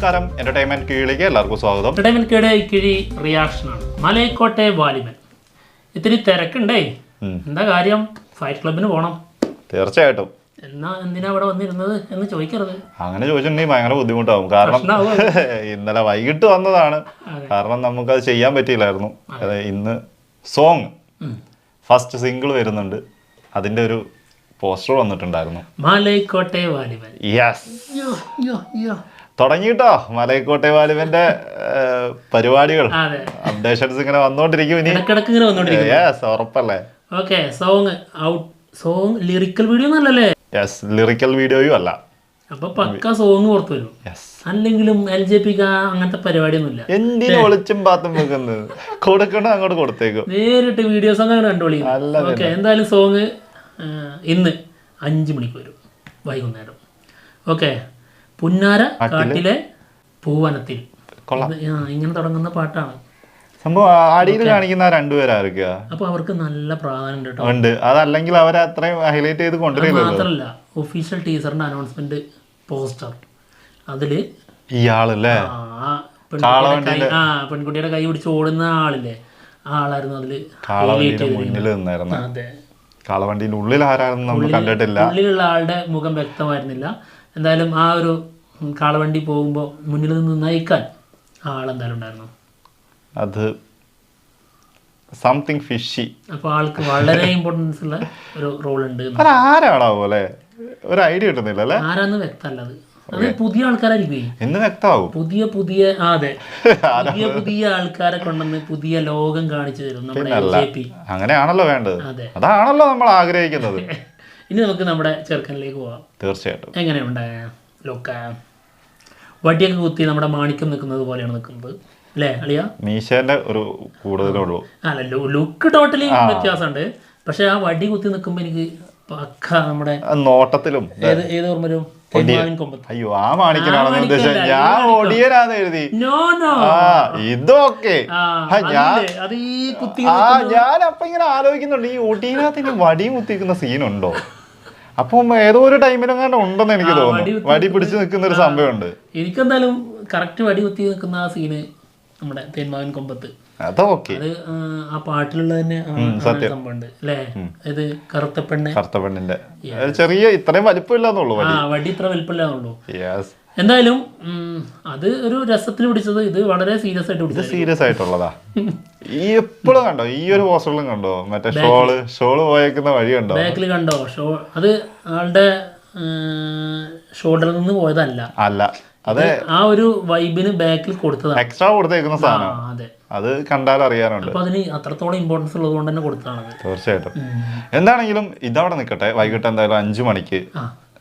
നമസ്കാരം, എന്റർടൈൻമെന്റ് കീഴിലേക്ക് എല്ലാവർക്കും സ്വാഗതം. എന്റർടൈൻമെന്റ് കീഴെ കിഴി റിയാക്ഷനാണ്. മലൈക്കോട്ടെ വാലിബൻ ഇത്തിരി തിരക്കുണ്ടേ. എന്താ കാര്യം? ഫൈറ്റ് ക്ലബിന് പോണം. തീർച്ചയായിട്ടും. എന്തിനാ ഇവിടെ വന്നിരുന്നത് എന്ന് ചോദിക്കരുത്. അങ്ങനെ ചോദിച്ചിട്ടുണ്ടെങ്കിൽ ഭയങ്കര ബുദ്ധിമുട്ടാവും. കാരണം ഇന്നലെ വൈകിട്ട് വന്നതാണ്. കാരണം നമുക്കത് ചെയ്യാൻ പറ്റിയില്ലായിരുന്നു. ഇന്ന് സോങ് ഫസ്റ്റ് സിംഗിൾ വരുന്നുണ്ട്. അതിന്റെ ഒരു പോസ്റ്റർ വന്നിട്ടുണ്ടായിരുന്നു. മലൈക്കോട്ടെ വാലിബൻ. യെസ്, തുടങ്ങിട്ടോ മലൈക്കോട്ടെ വാലിബന്റെ പരിപാടികൾ. അപ്ഡേഷൻസ് ഇങ്ങനെ വന്നോണ്ടിരിക്കും. യെസ്, ഉറപ്പല്ലേ? ഓക്കെ, സോങ് ലിറിക്കൽ വീഡിയോ നല്ലല്ലേ? യെസ്, ലിറിക്കൽ വീഡിയോയും അല്ല. അപ്പൊ പക്ക സോങ് പുറത്തു വരും. അല്ലെങ്കിലും LJP അങ്ങനത്തെ പരിപാടിയൊന്നുമില്ല. എന്തിനു ഒളിച്ചും പാത്തും വെക്കുന്നത്? കൊടുക്കണോ അങ്ങോട്ട് കൊടുത്തേക്കും. നേരിട്ട് വീഡിയോസ് അങ്ങനെ കണ്ടോളി. ഓക്കെ, എന്തായാലും സോങ് ഇന്ന് 5 മണിക്ക് വരും, വൈകുന്നേരം. ഓക്കെ, പുന്നാര കാട്ടിലെ പൂവനത്തിൽ. ഇങ്ങനെ തുടങ്ങുന്ന പാട്ടാണ്. സംഭവം അടിയിൽ കാണിക്കുന്ന രണ്ടുപേരായിരിക്കുക. അപ്പൊ അവർക്ക് നല്ല പ്രാധാന്യം ഉണ്ട്. അതല്ലെങ്കിൽ അവരെ അത്രയും ഹൈലൈറ്റ് ചെയ്ത് കൊണ്ടുവരില്ല. മാത്രല്ല, ഒഫീഷ്യൽ ടീസറിന്റെ അനൗൺസ്മെന്റ് പോസ്റ്റർ അതില് ഇയാളല്ലേ പെൺകുട്ടിയുടെ കൈ പിടിച്ച് ഓടുന്ന ആളില്ലേ, ആ ആളായിരുന്നു അതില് മുന്നിൽ നിന്നായിരുന്നു. അതെ, കാളവണ്ടിന്റെ ഉള്ളിൽ ആരാണെന്ന് നമ്മൾ കണ്ടിട്ടില്ല. ഉള്ളിലുള്ള ആളുടെ മുഖം വ്യക്തമായിരുന്നില്ല. എന്തായാലും ആ ഒരു കാളവണ്ടി പോകുമ്പോൾ മുന്നിൽ നിന്ന് നയിക്കാൻ ആളെന്തായാലും ഉണ്ടായിരുന്നു. അത് സംതിങ് ഫിഷി. അപ്പൊ ആൾക്ക് വളരെ ഇമ്പോർട്ടൻസ് ഉള്ള ഒരു റോൾ ഉണ്ട്. ആരാണാവോ അല്ലെ? ഒരു ഐഡിയ കിട്ടുന്നില്ല അല്ലെ? ആരാന്ന് വ്യക്തമല്ല. അത് പുതിയ ആൾക്കാരായിരിക്കും. എന്ന് വ്യക്തമാവും. പുതിയ അതെ, പുതിയ ആൾക്കാരെ കൊണ്ടുവന്ന് പുതിയ ലോകം കാണിച്ചു തരും നമ്മുടെ LJP. അങ്ങനെയാണല്ലോ വേണ്ടത്. അതെ, അതാണല്ലോ നമ്മൾ ആഗ്രഹിക്കുന്നത്. ഇനി നമുക്ക് നമ്മുടെ ചെറുക്കനിലേക്ക് പോവാം. തീർച്ചയായിട്ടും. എങ്ങനെയുണ്ട് ലുക്ക്? വടിയൊക്കെ കുത്തി നമ്മുടെ മാണിക്യം നിൽക്കുന്നത് പോലെയാണ് നിൽക്കുന്നത് അല്ലേ അളിയ? മീശേന്റെ ഒരു കൂടുതലുള്ളൂ. അല്ല, ലുക്ക് ടോട്ടലി വ്യത്യാസമുണ്ട്. പക്ഷെ ആ വടി കുത്തി നിൽക്കുമ്പോ എനിക്ക് പക്ക നമ്മുടെ നോട്ടത്തിലും ഏത് ഓർമ്മ വരും? അയ്യോ, ആ മാണിക്കനാണെന്ന് ഉദ്ദേശിച്ചത്. ഞാൻ ഒടിയനാന്ന് എഴുതി. ഇതൊക്കെ ഞാൻ അപ്പൊ ഇങ്ങനെ ആലോചിക്കുന്നുണ്ട്, ഈ ഒടിയനകത്തിന് വടിയും കുത്തിക്കുന്ന സീനുണ്ടോ? അപ്പം ഏതോ ഒരു ടൈമിലും കണ്ട ഉണ്ടെന്ന് എനിക്ക് തോന്നുന്നു. വടി പിടിച്ച് നിൽക്കുന്ന ഒരു സംഭവമുണ്ട്. എനിക്കെന്തായാലും കറക്റ്റ് വടി കുത്തി നിൽക്കുന്ന ആ സീന് നമ്മുടെ തേന്മാവൻ കൊമ്പത്ത്. അത് ആ പാട്ടിലുള്ള തന്നെ സംഭവമുണ്ട് അല്ലേ? ഇത് കറുത്ത പെണ്ണിന്റെ ചെറിയ ഇത്രയും വലിപ്പമില്ലാന്നുള്ളൂ. വടി ഇത്ര വലിപ്പമില്ലാന്നുള്ളൂ. എന്തായാലും അത് ഒരു രസത്തിന് പിടിച്ചത്. ഇത് വളരെ സീരിയസ് ആയിട്ട് സീരിയസ് ആയിട്ടുള്ളതാ. ഈ എപ്പോഴും കണ്ടോ ഈ ഒരു പോസ്റ്ററിലും കണ്ടോ മറ്റേ ഷോള് പോയേക്കുന്ന വഴി കണ്ടോ? ബാക്കിൽ കണ്ടോ? അത് ആളുടെ ഷോൾഡറിൽ നിന്ന് പോയതല്ല. അല്ല, അത് ആ ഒരു വൈബിന് ബാക്കിൽ കൊടുത്തതാണ്. എക്സ്ട്രാ കൊടുത്തേക്കുന്ന സാധനം. അതെ, അത് കണ്ടാൽ അറിയാനുണ്ട്. അപ്പൊ അതിന് അത്രത്തോളം ഇമ്പോർട്ടൻസ് ഉള്ളത് കൊണ്ട് തന്നെ കൊടുത്തതാണ്. തീർച്ചയായിട്ടും. എന്താണെങ്കിലും ഇതവിടെ നിൽക്കട്ടെ. വൈകിട്ട് എന്തായാലും 5 മണിക്ക്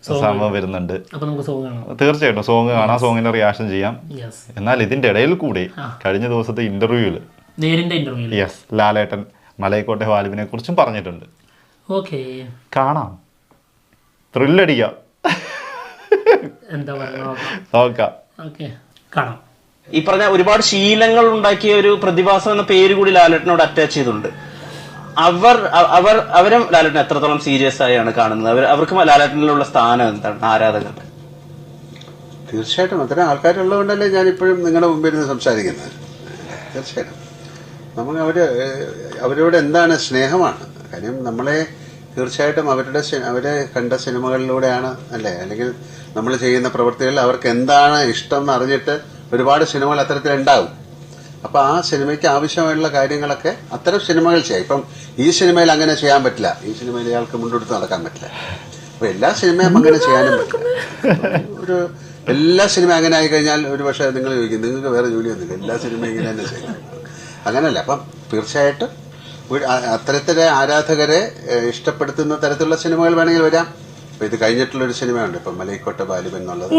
സംഭവം വരുന്നുണ്ട്. തീർച്ചയായിട്ടും സോങ് കാണാം, സോങ്ങിന്റെ റിയാക്ഷൻ ചെയ്യാം. എന്നാൽ ഇതിന്റെ ഇടയിൽ കൂടി കഴിഞ്ഞ ദിവസത്തെ ഇന്റർവ്യൂവില് ലാലേട്ടൻ മലൈക്കോട്ടെ വാലിബിനെ കുറിച്ചും പറഞ്ഞിട്ടുണ്ട്. കാണാം, ത്രില്ലടിക്കാം. ഈ പറഞ്ഞ ഒരുപാട് ശീലങ്ങൾ ഉണ്ടാക്കിയ ഒരു പ്രതിഭാസം എന്ന പേര് കൂടി ലാലേട്ടനോട് അറ്റാച്ച് ചെയ്തിട്ടുണ്ട്. അവരും ലാലേട്ടൻ എത്രത്തോളം സീരിയസ് ആയാണ് കാണുന്നത്? അവർക്ക് ലാലേട്ടനിലുള്ള സ്ഥാനം എന്താണ് ആരാധകർക്ക്? തീർച്ചയായിട്ടും അത്തരം ആൾക്കാരുള്ളതുകൊണ്ടല്ലേ ഞാൻ ഇപ്പോഴും നിങ്ങളുടെ മുമ്പിൽ നിന്ന് സംസാരിക്കുന്നത്. തീർച്ചയായിട്ടും നമുക്ക് അവരോട് എന്താണ് സ്നേഹമാണ്. കാര്യം നമ്മളെ തീർച്ചയായിട്ടും അവരെ കണ്ട സിനിമകളിലൂടെയാണ് അല്ലേ, അല്ലെങ്കിൽ നമ്മൾ ചെയ്യുന്ന പ്രവൃത്തികളിൽ അവർക്ക് എന്താണ് ഇഷ്ടം എന്ന് അറിഞ്ഞിട്ട് ഒരുപാട് സിനിമകൾ അത്തരത്തിലുണ്ടാകും. അപ്പോൾ ആ സിനിമയ്ക്ക് ആവശ്യമായിട്ടുള്ള കാര്യങ്ങളൊക്കെ അത്തരം സിനിമകൾ ചെയ്യാം. ഇപ്പം ഈ സിനിമയിൽ അങ്ങനെ ചെയ്യാൻ പറ്റില്ല, ഈ സിനിമയിൽ ഇയാൾക്ക് മുണ്ടെടുത്ത് നടക്കാൻ പറ്റില്ല. അപ്പോൾ എല്ലാ സിനിമയും അങ്ങനെ ചെയ്യാനും പറ്റില്ല. എല്ലാ സിനിമ അങ്ങനെ ആയിക്കഴിഞ്ഞാൽ ഒരു പക്ഷേ നിങ്ങൾ ചോദിക്കും, നിങ്ങൾക്ക് വേറെ ജോലിയൊന്നുമില്ല, എല്ലാ സിനിമയും ഇങ്ങനെ തന്നെ ചെയ്യും. അങ്ങനെയല്ല. അപ്പം തീർച്ചയായിട്ടും അത്തരത്തിലെ ആരാധകരെ ഇഷ്ടപ്പെടുത്തുന്ന തരത്തിലുള്ള സിനിമകൾ വേണമെങ്കിൽ വരാം. അപ്പോൾ ഇത് കഴിഞ്ഞിട്ടുള്ളൊരു സിനിമയുണ്ട് ഇപ്പം മലൈക്കോട്ടെ വാലിബൻ എന്നുള്ളത്.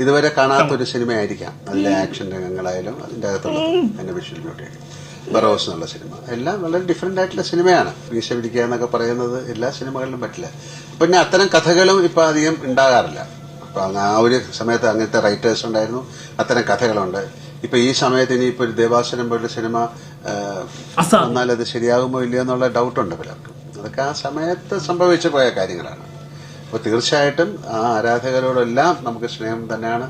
ഇതുവരെ കാണാത്തൊരു സിനിമയായിരിക്കാം. അതിലെ ആക്ഷൻ രംഗങ്ങളായാലും അതിൻ്റെ അകത്തുള്ള അതിൻ്റെ വിഷ്വൽ ബ്യൂട്ടിയൊക്കെ. ബറോസ് എന്നുള്ള സിനിമ എല്ലാം വളരെ ഡിഫറെൻ്റ് ആയിട്ടുള്ള സിനിമയാണ്. വീശ പിടിക്കുക എന്നൊക്കെ പറയുന്നത് എല്ലാ സിനിമകളിലും പറ്റില്ല. പിന്നെ അത്തരം കഥകളും ഇപ്പം അധികം ഉണ്ടാകാറില്ല. അപ്പം ആ ഒരു സമയത്ത് അങ്ങനത്തെ റൈറ്റേഴ്സ് ഉണ്ടായിരുന്നു, അത്തരം കഥകളുണ്ട്. ഇപ്പം ഈ സമയത്ത് ഇനിയിപ്പോൾ ഒരു ദേവാസുരം പോലൊരു സിനിമ വന്നാൽ അത് ശരിയാകുമോ ഇല്ലയോ എന്നുള്ള ഡൗട്ടുണ്ട് പലർക്കും. അതൊക്കെ ആ സമയത്ത് സംഭവിച്ചു പോയ കാര്യങ്ങളാണ്. അപ്പോൾ തീർച്ചയായിട്ടും ആ ആരാധകരോടെല്ലാം നമുക്ക് സ്നേഹം തന്നെയാണ്.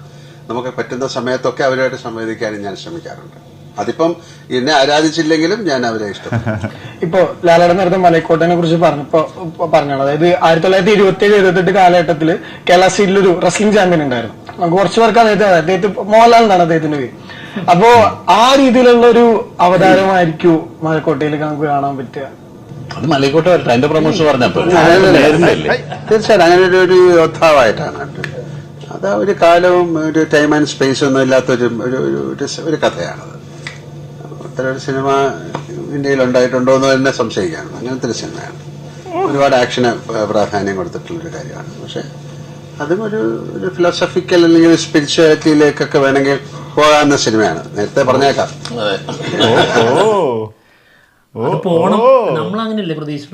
നമുക്ക് പറ്റുന്ന സമയത്തൊക്കെ അവരുമായിട്ട് സംവദിക്കാനും ഞാൻ ശ്രമിക്കാറുണ്ട്. അതിപ്പം എന്നെ ആരാധിച്ചില്ലെങ്കിലും ഞാൻ അവരെ ഇഷ്ടപ്പെടും. ഇപ്പോ ലാലേട്ടൻ നേരത്തെ മലൈക്കോട്ടനെ കുറിച്ച് പറഞ്ഞാണ്, അതായത് 1927-28 കാലഘട്ടത്തിൽ കേരള സ്റ്റേറ്റിൽ ഒരു റെസ്ലിംഗ് ചാമ്പ്യൻ ഉണ്ടായിരുന്നു. നമുക്ക് കുറച്ച് പേർക്ക് അദ്ദേഹത്തെ മോഹൻലാൽ എന്നാണ് അദ്ദേഹത്തിന്റെ പേര്. അപ്പോ ആ രീതിയിലുള്ള ഒരു അവതാരമായിരിക്കും മലൈക്കോട്ടയിൽ നമുക്ക് കാണാൻ പറ്റുക. അത് മലൈക്കോട്ടെ വരട്ടെ, അതിന്റെ പ്രൊമോഷൻ പറഞ്ഞപ്പോ തീർച്ചയായിട്ടും അങ്ങനെ ഒരു യോദ്ധാവായിട്ടാണ്. അത് ഒരു കാലവും ഒരു ടൈം ആൻഡ് സ്പേസ് ഒന്നും ഇല്ലാത്തൊരു ഒരു കഥയാണത്. അത്തരൊരു സിനിമ ഇന്ത്യയിൽ ഉണ്ടായിട്ടുണ്ടോ എന്ന് തന്നെ സംശയിക്കാണ്. അങ്ങനത്തെ ഒരു സിനിമയാണ്. ഒരുപാട് ആക്ഷന് പ്രാധാന്യം കൊടുത്തിട്ടുള്ളൊരു കാര്യമാണ്. പക്ഷെ അതും ഒരു ഫിലോസഫിക്കൽ അല്ലെങ്കിൽ സ്പിരിച്വാലിറ്റിയിലേക്കൊക്കെ വേണമെങ്കിൽ പോകാവുന്ന സിനിമയാണ്. നേരത്തെ പറഞ്ഞേക്കാം.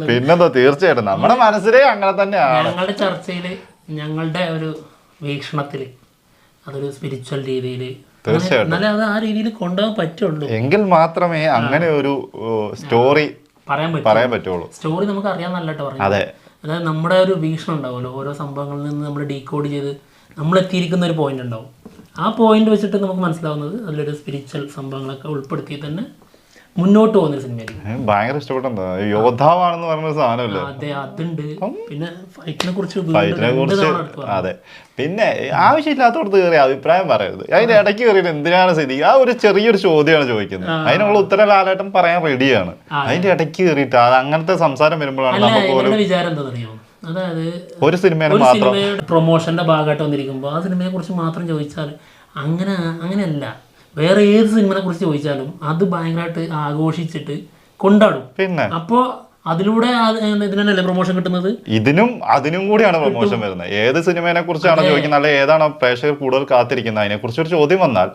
പിന്നെന്തോ, തീർച്ചയായിട്ടും നമ്മുടെ മനസ്സിലെ അങ്ങനെ തന്നെയാണ്. ഞങ്ങളുടെ ചർച്ചയില്, ഞങ്ങളുടെ ഒരു വീക്ഷണത്തില് അതൊരു സ്പിരിച്വൽ രീതിയില് തീർച്ചയായിട്ടും അത് ആ രീതിയിൽ കൊണ്ടുപോകാൻ പറ്റുള്ളൂ. എങ്കിൽ മാത്രമേ അങ്ങനെ ഒരു സ്റ്റോറി പറയാൻ പറ്റുള്ളൂ. സ്റ്റോറി നമുക്ക് അറിയാന്നല്ലോ പറഞ്ഞു. അതായത് നമ്മുടെ ഒരു വീക്ഷണം ഉണ്ടാവുമല്ലോ, ഓരോ സംഭവങ്ങളിൽ നിന്ന് നമ്മൾ ഡീകോഡ് ചെയ്ത് നമ്മൾ എത്തിയിരിക്കുന്ന ഒരു പോയിന്റ് ഉണ്ടാവും. ആ പോയിന്റ് വെച്ചിട്ട് നമുക്ക് മനസ്സിലാവുന്നത് അതിലൊരു സ്പിരിച്വൽ സംഭവങ്ങളൊക്കെ ഉൾപ്പെടുത്തി തന്നെ മുന്നോട്ട് പോകുന്ന സിനിമയായിരിക്കും. ഭയങ്കര ഇഷ്ടപ്പെട്ടെന്താ, യോദ്ധാവാണെന്ന് പറഞ്ഞ സാധനമല്ലേ. അതെ, അതുണ്ട്. പിന്നെ ഫൈറ്റിനെ കുറിച്ച് അതെ. പിന്നെ ആവശ്യമില്ലാത്തടത്ത് കയറി അഭിപ്രായം പറയരുത്. അതിന്റെ ഇടയ്ക്ക് കയറിയിട്ട് എന്തിനാണ് സ്ഥിതി? ആ ഒരു ചെറിയൊരു ചോദ്യമാണ് ചോദിക്കുന്നത്, അതിനുള്ള ഉത്തരം ലാലേട്ടൻ പറയാൻ റെഡിയാണ്. അതിന്റെ ഇടയ്ക്ക് കയറിയിട്ട് അത് അങ്ങനത്തെ സംസാരം വരുമ്പോഴാണ് നമുക്ക് വിചാരം എന്താണെന്നറിയോ, അതായത് ഒരു സിനിമയുടെ പ്രൊമോഷന്റെ ഭാഗമായിട്ട് വന്നിരിക്കുമ്പോൾ ആ സിനിമയെ കുറിച്ച് മാത്രം ചോദിച്ചാൽ അങ്ങനെയല്ല. വേറെ ഏത് സിനിമയെ കുറിച്ച് ചോദിച്ചാലും അത് ഭയങ്കരമായിട്ട് ആഘോഷിച്ചിട്ട് കൊണ്ടാടും. പിന്നെ അപ്പോ അതിലൂടെ ഇതിനല്ലേ പ്രൊമോഷൻ കിട്ടുന്നത്. അതിനും കൂടിയാണ് പ്രൊമോഷൻ വരുന്നത്. ഏത് സിനിമയെ കുറിച്ചാണോ ചോദിക്കുന്നത്, അല്ലെ ഏതാണോ പ്രേക്ഷകർ കൂടുതൽ കാത്തിരിക്കുന്നത്, അതിനെ കുറിച്ച് ഒരു ചോദ്യം വന്നാൽ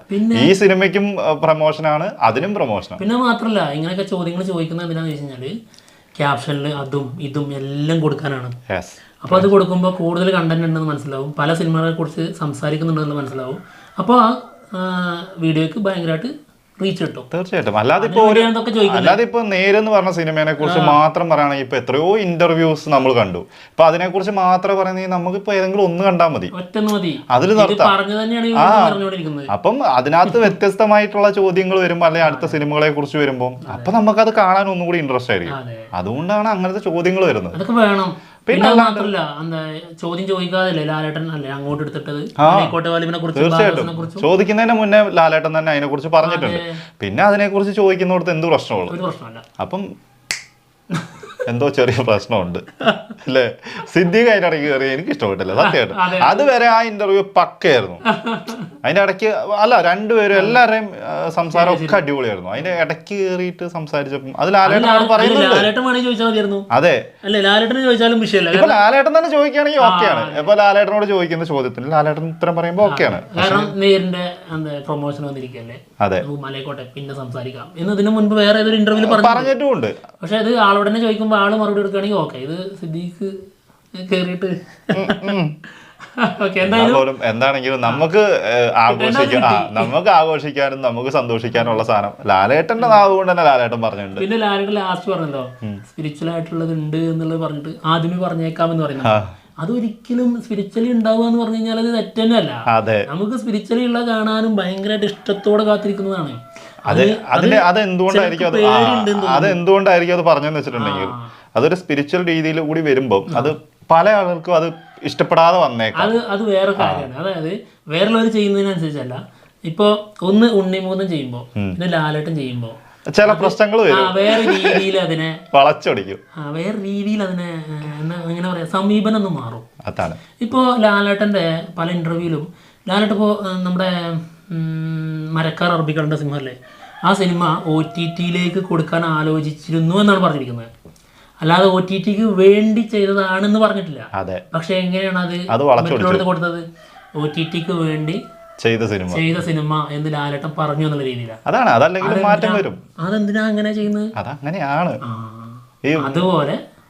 ഈ സിനിമയ്ക്കും പ്രൊമോഷനാണ്, അതിനും പ്രൊമോഷനാണ്. പിന്നെ മാത്രല്ല, ഇങ്ങനെയൊക്കെ ചോദ്യങ്ങൾ ചോദിക്കുന്നത് എന്തിനാന്ന് വെച്ച് കഴിഞ്ഞാല് ക്യാപ്ഷനിൽ അതും ഇതും എല്ലാം കൊടുക്കാനാണ്. അപ്പൊ അത് കൊടുക്കുമ്പോൾ കൂടുതൽ കണ്ടന്റ് ഉണ്ടെന്ന് മനസ്സിലാവും, പല സിനിമകളെ കുറിച്ച് സംസാരിക്കുന്നുണ്ടെന്ന് മനസ്സിലാവും. അപ്പോൾ ആ വീഡിയോക്ക് ഭയങ്കരമായിട്ട് റീച്ച് കിട്ടും. തീർച്ചയായിട്ടും. അല്ലാതെ ഇപ്പൊ നേരെന്ന് പറഞ്ഞ സിനിമയെ കുറിച്ച് മാത്രം പറയുകയാണെങ്കിൽ ഇപ്പൊ എത്രയോ ഇന്റർവ്യൂസ് നമ്മൾ കണ്ടു. ഇപ്പൊ അതിനെ കുറിച്ച് മാത്രം പറയുന്നെങ്കിൽ നമുക്കിപ്പോ ഏതെങ്കിലും ഒന്ന് കണ്ടാൽ മതി, അതിൽ നിർത്താം. അപ്പം അതിനകത്ത് വ്യത്യസ്തമായിട്ടുള്ള ചോദ്യങ്ങൾ വരുമ്പോ അല്ലെങ്കിൽ അടുത്ത സിനിമകളെ കുറിച്ച് വരുമ്പോൾ അപ്പൊ നമുക്കത് കാണാൻ ഒന്നും കൂടി ഇൻട്രസ്റ്റ് ആയിരിക്കും. അതുകൊണ്ടാണ് അങ്ങനത്തെ ചോദ്യങ്ങൾ വരുന്നത്. അതൊക്കെ വേണം. പിന്നെ മാത്രല്ല, എന്താ ചോദ്യം ചോദിക്കാതല്ലേ ലാലേട്ടൻ അല്ലേ അങ്ങോട്ട് എടുത്തിട്ടത്. തീർച്ചയായിട്ടും ചോദിക്കുന്നതിന് മുന്നേ ലാലേട്ടൻ തന്നെ അതിനെ കുറിച്ച് പറഞ്ഞിട്ടുണ്ട്. പിന്നെ അതിനെ കുറിച്ച് ചോദിക്കുന്നിടത്ത് എന്ത് പ്രശ്നമുള്ളൂ. അപ്പം എന്തോ ചെറിയ പ്രശ്നമുണ്ട് അല്ലേ. സിദ്ദീഖ് അതിന്റെ ഇടയ്ക്ക് കയറി എനിക്ക് ഇഷ്ടപ്പെട്ടില്ല സത്യമായിട്ട്. അതുവരെ ആ ഇന്റർവ്യൂ പക്കയായിരുന്നു. അതിന്റെ ഇടയ്ക്ക് രണ്ടുപേരും എല്ലാവരുടെയും സംസാരം ഒക്കെ അടിപൊളിയായിരുന്നു. അതിന്റെ ഇടയ്ക്ക് കയറിയിട്ട് സംസാരിച്ചപ്പം അത് ലാലേട്ടൻ പറയുന്നുണ്ട്. അതെ, ഇപ്പൊ ലാലേട്ടൻ തന്നെ ചോദിക്കുകയാണെങ്കിൽ ഓക്കെയാണ്. ഇപ്പൊ ലാലേട്ടനോട് ചോദിക്കുന്ന ചോദ്യത്തിന് ലാലേട്ടൻ ഉത്തരം പറയുമ്പോ ഓക്കെയാണ്. പ്രൊമോഷൻ വന്നിരിക്കല്ലേ, അതെ, മലൈക്കോട്ടെ പിന്നെ സംസാരിക്കാം എന്നതിന് മുൻപ് വേറെ ഏതൊരു ഇന്റർവ്യൂല് പറഞ്ഞിട്ടുമുണ്ട്. പക്ഷെ അത് ആളോട് തന്നെ ചോദിക്കുമ്പോൾ ആള് മറുപടി എടുക്കുകയാണെങ്കിൽ ഓക്കെ. ഇത് സിദ്ദീഖ് കേറിയിട്ട് എന്താണെങ്കിലും നമുക്ക് ആഘോഷിക്കാനും നമുക്ക് സന്തോഷിക്കാനുള്ള സാധനം ലാലേട്ടന്റെ നാവ് കൊണ്ട് തന്നെ ലാലേട്ടൻ പറഞ്ഞിട്ടുണ്ട്. പിന്നെ ലാലേട്ടൻ ലാസ്റ്റ് പറഞ്ഞല്ലോ സ്പിരിച്വൽ ആയിട്ടുള്ളത് ഉണ്ട് എന്നുള്ളത് പറഞ്ഞിട്ട് ആദ്യമേ പറഞ്ഞേക്കാമെന്ന് പറയുന്നത്. അതൊരിക്കലും സ്പിരിച്വലി ഉണ്ടാവുക എന്ന് പറഞ്ഞു കഴിഞ്ഞാൽ അത് തെറ്റന്നെയല്ല. നമുക്ക് സ്പിരിച്വലി ഉള്ള കാണാനും ഭയങ്കരമായിട്ട് ഇഷ്ടത്തോടെ കാത്തിരിക്കുന്നതാണ്. അതെന്തുകൊണ്ടായിരിക്കും അത് പറഞ്ഞെന്ന് വെച്ചിട്ടുണ്ടെങ്കിൽ അതൊരു സ്പിരിച്വൽ രീതിയിൽ കൂടി വരുമ്പോൾ അത് പല ആളുകൾക്കും അത് ഇഷ്ടപ്പെടാതെ വന്നേക്കാം. അത് വേറെ കാര്യമാണ്. അതായത് വേറെയുള്ളവർ ചെയ്യുന്നതിനനുസരിച്ചല്ല. ഇപ്പൊ ഒന്ന് ഉണ്ണിമൂന്നും ചെയ്യുമ്പോ പിന്നെ ലാലേട്ടൻ ചെയ്യുമ്പോ ചില പ്രശ്നങ്ങൾ വേറെ രീതിയിൽ അതിനെ വളച്ചൊടിക്കും. വേറെ രീതിയിൽ അതിനെ എങ്ങനെ പറയാ, സമീപനം ഒന്ന് മാറും. അതാണ് ഇപ്പോ ലാലേട്ടന്റെ പല ഇന്റർവ്യൂലും ലാലേട്ടൻ ഇപ്പോ നമ്മുടെ മരക്കാർ അറബികളുടെ സിനിമ അല്ലേ, ആ സിനിമ OTT-യിലേക്ക് കൊടുക്കാൻ ആലോചിച്ചിരുന്നു എന്നാണ് പറഞ്ഞിരിക്കുന്നത്. അല്ലാതെ OTT-ക്ക് വേണ്ടി ചെയ്തതാണെന്ന് പറഞ്ഞിട്ടില്ല. പക്ഷെ എങ്ങനെയാണ് അത് മറ്റുള്ളവർക്ക് കൊടുത്തത്? OTT-ക്ക് വേണ്ടി ചെയ്ത സിനിമ എന്ന് ലാലേട്ടൻ പറഞ്ഞു എന്നുള്ള രീതിയിലാണ്. അതാണ്, അതല്ലെങ്കിൽ മാറ്റം വരും. അതെന്തിനാ അങ്ങനെ ചെയ്യുന്നത്? അതങ്ങനെയാണ്.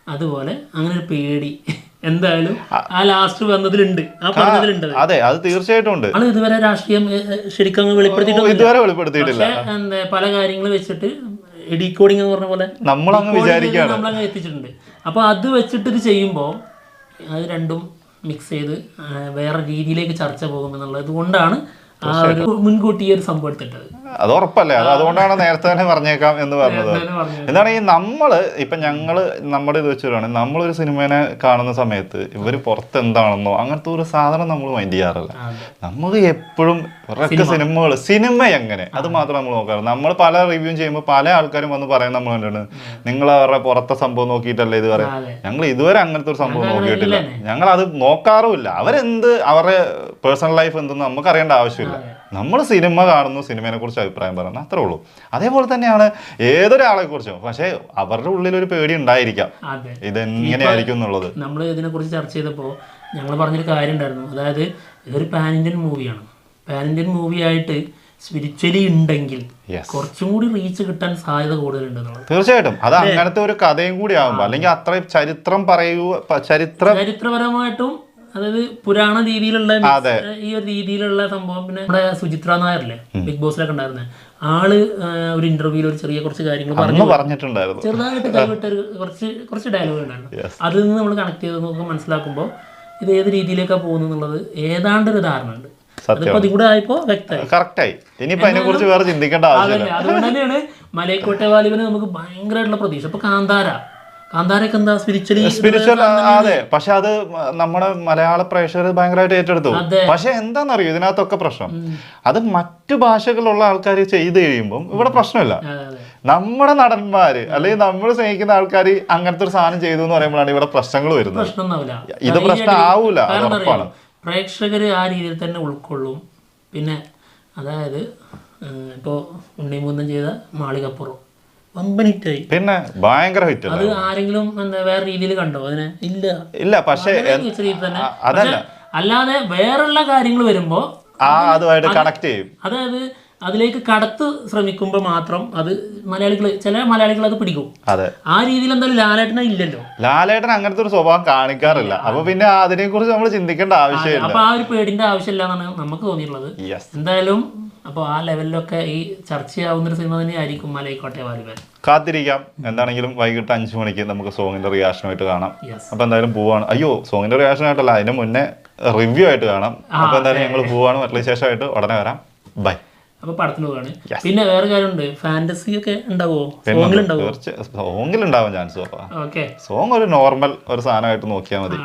അതുപോലെ അങ്ങനെ ഒരു പേടി എന്തായാലും ആ ലാസ്റ്റ് വന്നതിലുണ്ട്, ആ പറഞ്ഞതിലുണ്ട്. അതെ, അത് തീർച്ചയായിട്ടും ഉണ്ട്. അത് ഇതുവരെ രാഷ്ട്രീയം ശരിക്കും വെളിപ്പെടുത്തിയിട്ടില്ല. എന്താ പല കാര്യങ്ങൾ വെച്ചിട്ട് ഡീകോഡിങ് എന്ന് പറഞ്ഞ പോലെ നമ്മളങ്ങ് എത്തിച്ചിട്ടുണ്ട്. അപ്പൊ അത് വെച്ചിട്ട് ഇത് ചെയ്യുമ്പോ അത് രണ്ടും മിക്സ് ചെയ്ത് വേറെ രീതിയിലേക്ക് ചർച്ച പോകും എന്നുള്ളത് കൊണ്ടാണ് ആ ഒരു മുൻകൂട്ടി ഒരു സംഭവം എടുത്തിട്ടത്. അത് ഉറപ്പല്ലേ, അത് അതുകൊണ്ടാണ് നേരത്തെ തന്നെ പറഞ്ഞേക്കാം എന്ന് പറഞ്ഞത്. എന്താണ് ഈ നമ്മള് ഇപ്പൊ ഞങ്ങള് നമ്മുടെ ഇത് വെച്ചിട്ടാണ് നമ്മളൊരു സിനിമേനെ കാണുന്ന സമയത്ത് ഇവര് പുറത്ത് എന്താണെന്നോ അങ്ങനത്തെ ഒരു സാധനം നമ്മൾ മൈൻഡ് ചെയ്യാറില്ല. നമ്മൾ എപ്പോഴും ഇവരൊക്കെ സിനിമ എങ്ങനെ അത് മാത്രം നമ്മൾ നോക്കാറ്. നമ്മൾ പല റിവ്യൂ ചെയ്യുമ്പോൾ പല ആൾക്കാരും വന്ന് പറയാൻ നമ്മൾ കണ്ടിട്ടുണ്ട്, നിങ്ങൾ അവരുടെ പുറത്തെ സംഭവം നോക്കിയിട്ടല്ലേ ഇത് പറയാം. ഞങ്ങൾ ഇതുവരെ അങ്ങനത്തെ ഒരു സംഭവം നോക്കിയിട്ടില്ല, ഞങ്ങൾ അത് നോക്കാറുമില്ല. അവരെന്ത് അവരുടെ പേഴ്സണൽ ലൈഫ് എന്തെന്ന് നമുക്ക് അറിയേണ്ട ആവശ്യമില്ല. നമ്മൾ സിനിമ കാണുന്നു, സിനിമയെ കുറിച്ച് അഭിപ്രായം പറയുന്നു, അത്രേ ഉള്ളൂ. അതേപോലെ തന്നെയാണ് ഏതൊരാളെ കുറിച്ചും. പക്ഷെ അവരുടെ ഉള്ളിൽ ഒരു പേടി ഉണ്ടായിരിക്കാം ഇതെങ്ങനെയായിരിക്കും എന്നുള്ളത്. നമ്മൾ ഇതിനെ കുറിച്ച് ചർച്ച ചെയ്തപ്പോൾ ഞങ്ങൾ പറഞ്ഞൊരു കാര്യം ഉണ്ടായിരുന്നു. അതായത് ഇതൊരു പാൻ ഇന്ത്യൻ മൂവിയാണ്. പാൻ ഇന്ത്യൻ മൂവിയായിട്ട് സ്പിരിച്വലി ഉണ്ടെങ്കിൽ കുറച്ചും കൂടി റീച്ച് കിട്ടാൻ സാധ്യത കൂടുതലുണ്ട്. തീർച്ചയായിട്ടും അത് അങ്ങനത്തെ ഒരു കഥയും കൂടി ആകുമ്പോ, അല്ലെങ്കിൽ അത്രയും ചരിത്രപരമായിട്ടും അതായത് പുരാണ രീതിയിലുള്ള ഈ ഒരു രീതിയിലുള്ള സംഭവം. പിന്നെ നമ്മുടെ സുചിത്ര നായരല്ലേ ബിഗ് ബോസിലൊക്കെ ഉണ്ടായിരുന്നത്, ആള് ഒരു ഇന്റർവ്യൂവിൽ ഒരു ചെറിയ കുറച്ച് കാര്യങ്ങൾ പറഞ്ഞിട്ടുണ്ടായിരുന്നു, ചെറുതായിട്ട് കൈവിട്ട ഒരു കുറച്ച് ഡയലോഗ് ഉണ്ടായിരുന്നു. അതിൽ നിന്ന് നമ്മൾ കണക്ട് ചെയ്ത് നമുക്ക് മനസ്സിലാക്കുമ്പോൾ ഇത് ഏത് രീതിയിലേക്കാണ് പോകുന്നത് എന്നുള്ളത് ഏതാണ്ടൊരു ധാരണ ഉണ്ട്. അതുകൊണ്ട് തന്നെയാണ് മലൈക്കോട്ടെ വാലിബന് നമുക്ക് ഭയങ്കരമായിട്ടുള്ള പ്രതീക്ഷ. ഇപ്പൊ കാന്താരൊക്കെ എന്താ സ്പിരിച്വൽ. അതെ, പക്ഷെ അത് നമ്മുടെ മലയാള പ്രേക്ഷകർ ഭയങ്കരമായിട്ട് ഏറ്റെടുത്തു. പക്ഷെ എന്താണെന്നറിയോ ഇതിനകത്തൊക്കെ പ്രശ്നം, അത് മറ്റു ഭാഷകളിലുള്ള ആൾക്കാർ ചെയ്ത് കഴിയുമ്പോൾ ഇവിടെ പ്രശ്നമില്ല. നമ്മുടെ നടന്മാര് അല്ലെങ്കിൽ നമ്മൾ സ്നേഹിക്കുന്ന ആൾക്കാർ അങ്ങനത്തെ ഒരു സാധനം ചെയ്തു എന്ന് പറയുമ്പോഴാണ് ഇവിടെ പ്രശ്നങ്ങൾ വരുന്നത്. ഇത് പ്രശ്നം ആവൂല, അത് ഉറപ്പാണ്. പ്രേക്ഷകർ ആ രീതിയിൽ തന്നെ ഉൾക്കൊള്ളും. പിന്നെ അതായത് ഇപ്പോൾ ഉണ്ണിമുന്തൻ ചെയ്ത മാളികപ്പുറം വമ്പൻ ഹിറ്റായി, പിന്നെ ഭയങ്കര ഹിറ്റ്. അത് ആരെങ്കിലും എന്താ വേറെ രീതിയിൽ കണ്ടോ? അതിനെ ഇല്ല. പക്ഷേ അതല്ല, അല്ലാതെ വേറെയുള്ള കാര്യങ്ങൾ വരുമ്പോ അതുമായിട്ട് കണക്ട് ചെയ്യും. അതായത് അതിലേക്ക് കടത്ത് ശ്രമിക്കുമ്പോൾ മാത്രം അത് ചില മലയാളികൾ അത് പിടിക്കും. ആ രീതിയിൽ എന്തായാലും ലാലേട്ടനെ ഇല്ലല്ലോ. ലാലേട്ടൻ അങ്ങനത്തെ ഒരു സ്വഭാവം കാണിക്കാറില്ല. അപ്പൊ പിന്നെ അതിനെ കുറിച്ച് നമ്മൾ ചിന്തിക്കേണ്ട ആവശ്യമില്ല. അപ്പൊ ആ ഒരു പേടിന്റെ ആവശ്യമില്ല എന്നാണ് നമുക്ക് തോന്നിയിട്ടുള്ളത്. എന്തായാലും അപ്പോൾ ആ ലെവലിലൊക്കെ ഈ ചർച്ചയാവുന്നൊരു സിനിമ തന്നെയായിരിക്കും മലൈക്കോട്ടെ വാലിബൻ. കാത്തിരിക്കാം. എന്താണെങ്കിലും വൈകിട്ട് 5 മണിക്ക് നമുക്ക് സോങ്ങിന്റെ റിയാക്ഷനായിട്ട് കാണാം. അപ്പൊ എന്തായാലും പോവാണ്. അയ്യോ, സോങ്ങിന്റെ റിയാക്ഷനായിട്ടല്ല, അതിന് മുന്നേ റിവ്യൂ ആയിട്ട് കാണാം. അപ്പൊ എന്തായാലും ഞങ്ങൾ പോവാണ്. മറ്റുള്ള ശേഷമായിട്ട് ഉടനെ വരാം. ബൈ. അപ്പൊ പടത്തിന് പോവാണ്. പിന്നെ വേറെ കാര്യമുണ്ട്, ഫാന്റസി ഒക്കെ ഉണ്ടാവോ? സോങ്ങിലുണ്ടാവാൻ ചാൻസ്. സോങ് ഒരു നോർമൽ ഒരു സാധനമായിട്ട് നോക്കിയാൽ മതി.